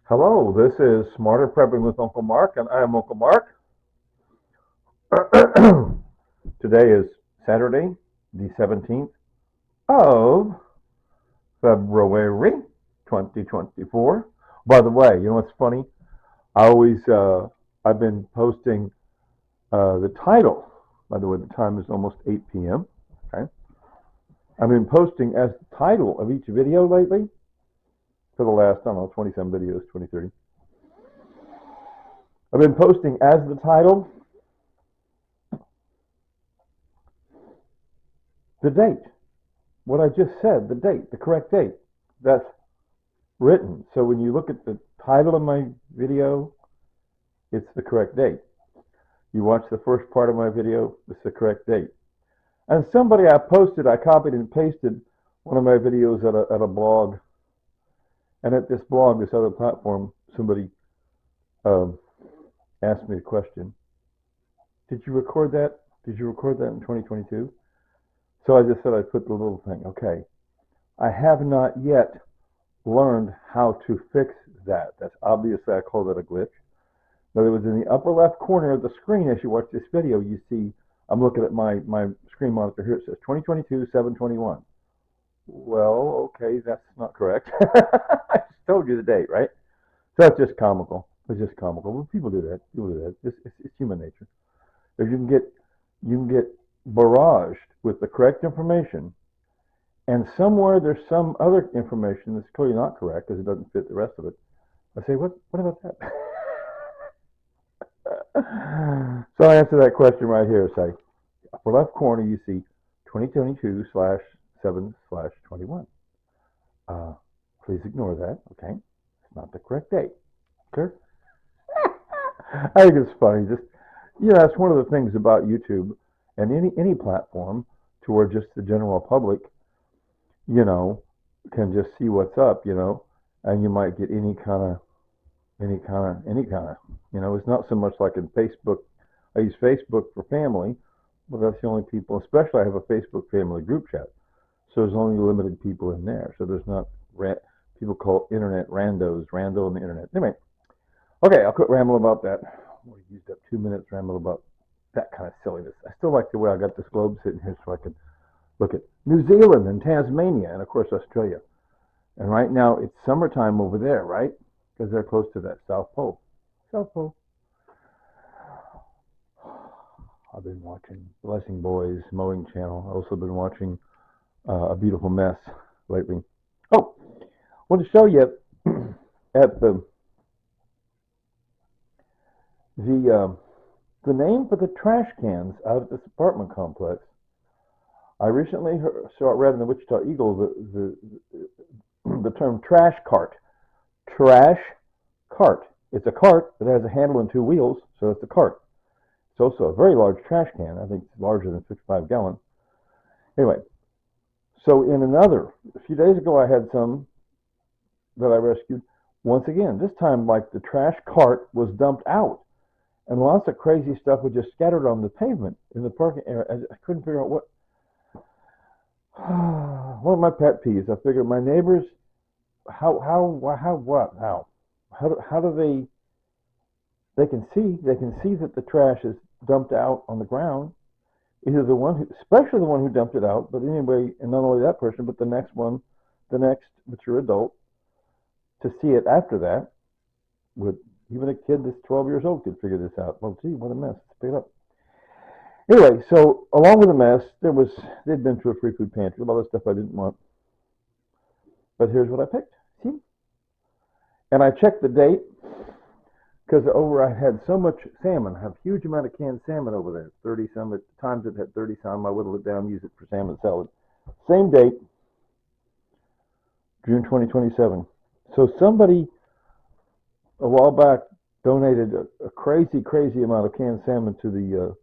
Hello, this is Smarter Prepping with Uncle Mark, and I am Uncle Mark. Today is Saturday, the 17th of February, 2024. By the way, you know what's funny? I always, I've been posting the title. By the way, the time is almost 8 p.m. Okay. I've been posting as the title of each video lately for the last, I don't know, 20 some videos, 20, 30. I've been posting as the title the date. What I just said, the date, the correct date. That's written. So when you look at the title of my video, it's the correct date. You watch the first part of my video, it's the correct date. And somebody I copied and pasted one of my videos at a blog. And at this blog, this other platform, somebody um, asked me a question. Did you record that? Did you record that in 2022? So I just said I'd put the little thing. Okay. I have not yet learned how to fix that. That's obviously, I call that a glitch. But it was in the upper left corner of the screen as you watch this video. You see, I'm looking at my screen monitor here. It says 2022 721. Well, okay, that's not correct. I just told you the date, right? So that's just comical. It's just comical. Well, people do that. People do that. It's human nature. If you can get barraged with the correct information, and somewhere there's some other information that's clearly not correct because it doesn't fit the rest of it. I say, what about that? So I answer that question right here. Say, upper left corner, you see 2022 slash 7 slash 21. Uh, please ignore that. Okay, it's not the correct date. Okay. I think it's funny. Just that's one of the things about YouTube and any platform to where just the general public, you know, can just see what's up, and you might get any kind of. It's not so much like in Facebook. I use Facebook for family, but that's the only people. Especially, I have a Facebook family group chat, so there's only limited people in there. So there's not people call internet randos, rando on the internet. Anyway, okay, I'll quit rambling about that. We used up 2 minutes rambling about that kind of silliness. I still like the way I got this globe sitting here so I can look at New Zealand and Tasmania and of course Australia. And right now it's summertime over there, right? Because they're close to that South Pole. South Pole. I've been watching Blessing Boys Mowing Channel. I've also been watching A Beautiful Mess lately. Oh, I want to show you at the the name for the trash cans out at this apartment complex. I recently read in the Wichita Eagle the term trash cart. Trash cart. It's a cart that has a handle and two wheels, so it's a cart. It's also a very large trash can. I think it's larger than 55 gallon. Anyway, so a few days ago, I had some that I rescued. Once again, this time, like the trash cart was dumped out, and lots of crazy stuff was just scattered on the pavement in the parking area. I couldn't figure out what. One of my pet peeves. I figured my neighbors, how do they can see that the trash is dumped out on the ground. Either especially the one who dumped it out, but anyway, and not only that person, but the next mature adult, to see it after that, would even a kid that's 12 years old could figure this out. Well, gee, what a mess! Let's pick it up. Anyway, so along with the mess, they'd been to a free food pantry, a lot of stuff I didn't want. But here's what I picked. See, and I checked the date because I had so much salmon. I have a huge amount of canned salmon over there. 30 some. At times it had 30 some. I whittled it down, use it for salmon salad. Same date, June 2027. So somebody a while back donated a crazy, crazy amount of canned salmon to the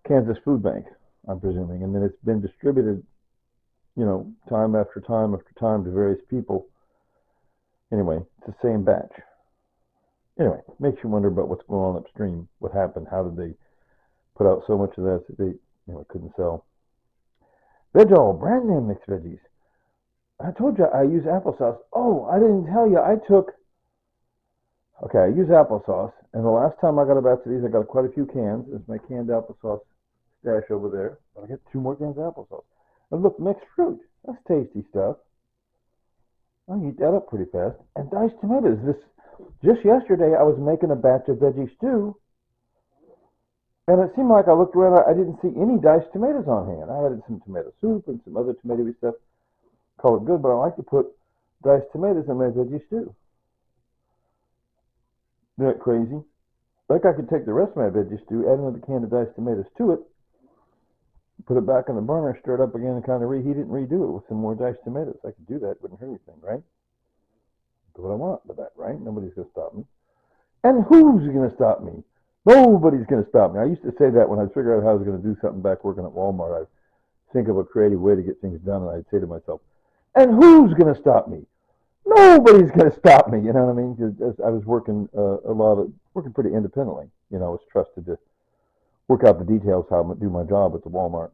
Kansas Food Bank, I'm presuming, and then it's been distributed, time after time after time to various people. Anyway, it's the same batch. Anyway, makes you wonder about what's going on upstream. What happened? How did they put out so much of that they couldn't sell? Vegol, brand name mixed veggies. I told you I use applesauce. Oh, I didn't tell you. I took Okay, I use applesauce, and the last time I got a batch of these, I got quite a few cans. There's my canned applesauce stash over there. But I got 2 more cans of applesauce. And look, mixed fruit. That's tasty stuff. I heat that up pretty fast. And diced tomatoes. Just yesterday, I was making a batch of veggie stew, and it seemed like I looked around, I didn't see any diced tomatoes on hand. I added some tomato soup and some other tomatoey stuff. Call it good, but I like to put diced tomatoes in my veggie stew. Isn't that crazy? Like I could take the rest of my veggie stew, add another can of diced tomatoes to it, put it back on the burner, stir it up again, and kind of reheat it and redo it with some more diced tomatoes. I could do that. It wouldn't hurt anything, right? Do what I want with that, right? Nobody's going to stop me. And who's going to stop me? Nobody's going to stop me. I used to say that when I'd figure out how I was going to do something back working at Walmart. I'd think of a creative way to get things done, and I'd say to myself, and who's going to stop me? Nobody's going to stop me. You know what I mean? Because I was working working pretty independently. You know, I was trusted to work out the details how I'm going to do my job at the Walmart.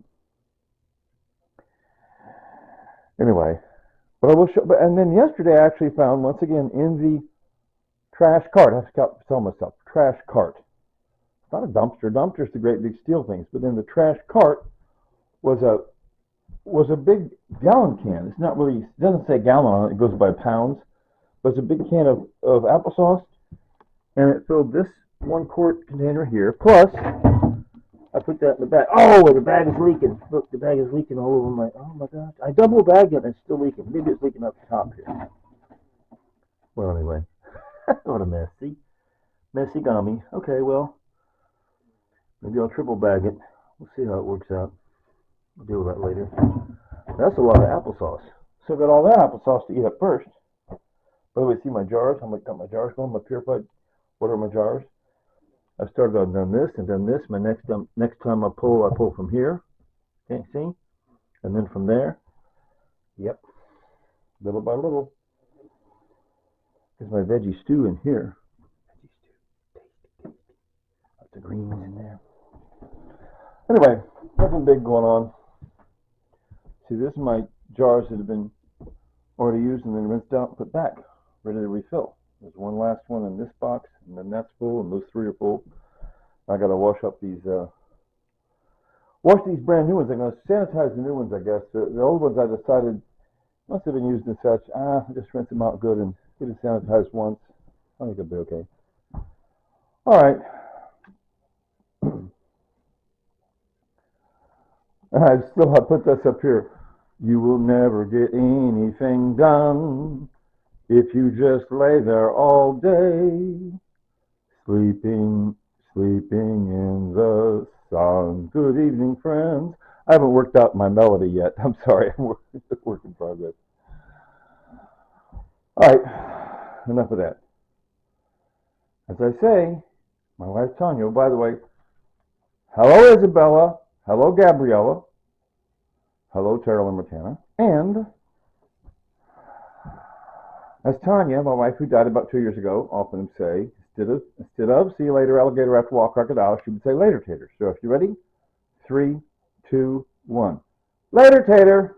Anyway, but I will show. And then yesterday I actually found, once again, in the trash cart. I have to tell myself, trash cart. It's not a dumpster. Dumpster's the great big steel things. But in the trash cart was a big gallon can. It's not really, it doesn't say gallon on it. It goes by pounds. But it's a big can of applesauce. And it filled this 1-quart container here. Plus, I put that in the bag. Oh, the bag is leaking. Look, the bag is leaking all over my, oh my gosh. I double bagged it and it's still leaking. Maybe it's leaking up the top here. Well, anyway. What a mess. See? Messy gummy. Okay, well, maybe I'll triple bag it. We'll see how it works out. We'll deal with that later. That's a lot of applesauce. So I got all that applesauce to eat up first. By the way, see my jars? How much got my jars going? My purified water in my jars. I started on done this and done this. My next time I pull from here. Okay, see? And then from there. Yep. Little by little. There's my veggie stew in here. Veggie stew. Tasty. Lots of greens in there. Anyway, nothing big going on. See, this is my jars that have been already used and then rinsed out and put back, ready to refill. There's one last one in this box, and then that's full, and those 3 are full. I got to wash these brand new ones. I'm going to sanitize the new ones, I guess. The old ones I decided must have been used and such. Just rinse them out good and get it sanitized once. I think it'll be okay. All right. I put this up here. You will never get anything done if you just lay there all day, sleeping in the sun. Good evening, friends. I haven't worked out my melody yet. I'm sorry. I'm work in progress. All right. Enough of that. As I say, my wife Tanya, by the way, hello Isabella, hello Gabriella, hello Terrell and Matana, and as Tanya, my wife who died about 2 years ago, often say, instead of see you later alligator after walk crocodile, she would say later tater. So if you're ready, 3, 2, 1. Later tater!